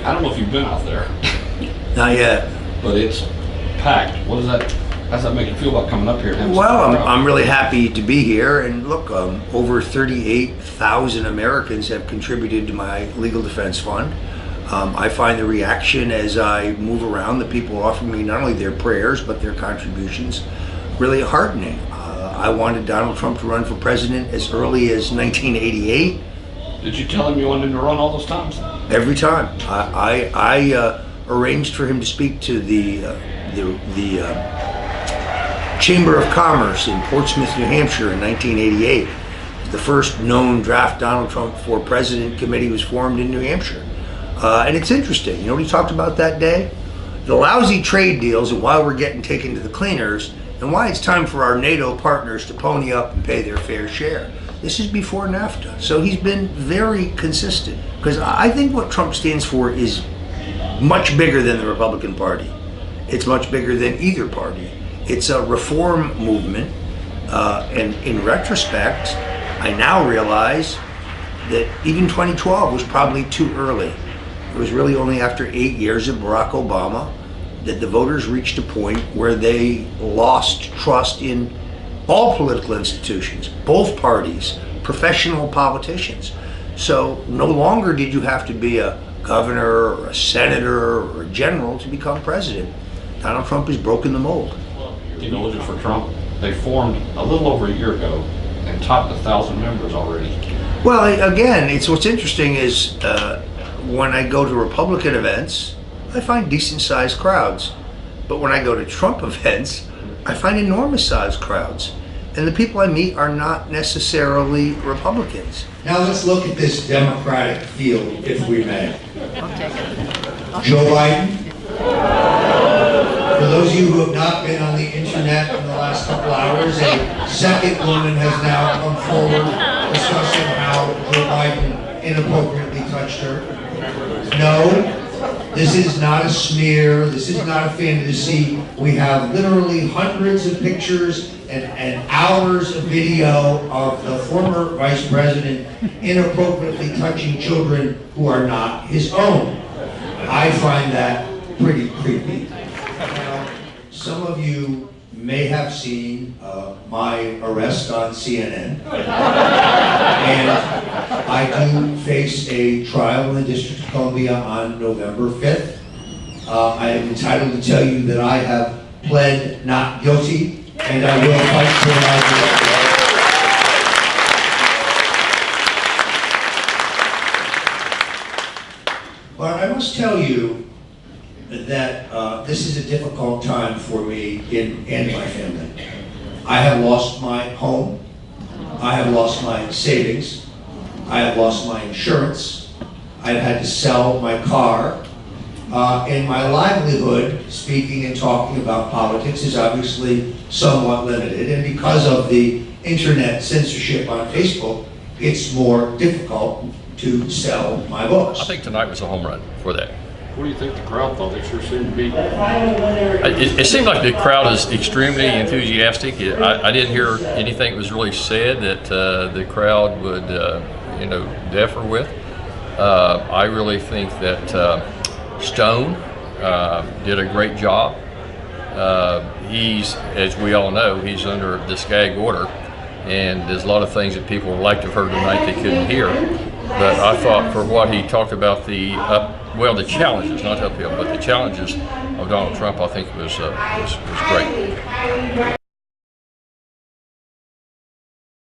I don't know if you've been out there. Not yet. But it's packed. How does that make you feel about coming up here? Well, I'm really happy to be here, and look, over 38,000 Americans have contributed to my legal defense fund. I find the reaction as I move around, the people offering me not only their prayers, but their contributions, really heartening. I wanted Donald Trump to run for president as early as 1988. Did you tell him you wanted him to run all those times? Every time. I arranged for him to speak to the Chamber of Commerce in Portsmouth, New Hampshire in 1988. The first known draft Donald Trump for president committee was formed in New Hampshire. And it's interesting, you know what he talked about that day? The lousy trade deals and why we're getting taken to the cleaners, and why it's time for our NATO partners to pony up and pay their fair share. This is before NAFTA. So he's been very consistent, because I think what Trump stands for is much bigger than the Republican Party. It's much bigger than either party. It's a reform movement, and in retrospect, I now realize that even 2012 was probably too early. It was really only after 8 years of Barack Obama that the voters reached a point where they lost trust in all political institutions, both parties, professional politicians. So no longer did you have to be a governor or a senator or a general to become president. Donald Trump has broken the mold. You know, looking for Trump, they formed a little over a year ago and topped 1,000 members already. Well, again, what's interesting is when I go to Republican events, I find decent-sized crowds. But when I go to Trump events, I find enormous-sized crowds. And the people I meet are not necessarily Republicans. Now let's look at this Democratic field, if we may. Joe Biden. For those of you who have not been on the internet in the last couple hours, a second woman has now come forward discussing how Joe Biden inappropriately touched her. No. This is not a smear, this is not a fantasy. We have literally hundreds of pictures and hours of video of the former vice president inappropriately touching children who are not his own. I find that pretty creepy. Now, some of you may have seen my arrest on CNN. And I do face a trial in the District of Columbia on November 5th. I am entitled to tell you that I have pled not guilty, and I will fight for my guilty. But I must tell you that this is a difficult time for me and my family. I have lost my home. I have lost my savings. I have lost my insurance. I've had to sell my car. And my livelihood, speaking and talking about politics, is obviously somewhat limited. And because of the internet censorship on Facebook, it's more difficult to sell my books. I think tonight was a home run for that. What do you think the crowd thought? They sure seemed to be. It seemed like the crowd is extremely enthusiastic. I didn't hear anything that was really said that the crowd would, differ with. I really think that Stone did a great job. He's, as we all know, he's under this gag order, and there's a lot of things that people would like to have heard tonight they couldn't hear. But I thought for what he talked about the challenges, not uphill, but the challenges of Donald Trump, I think was great.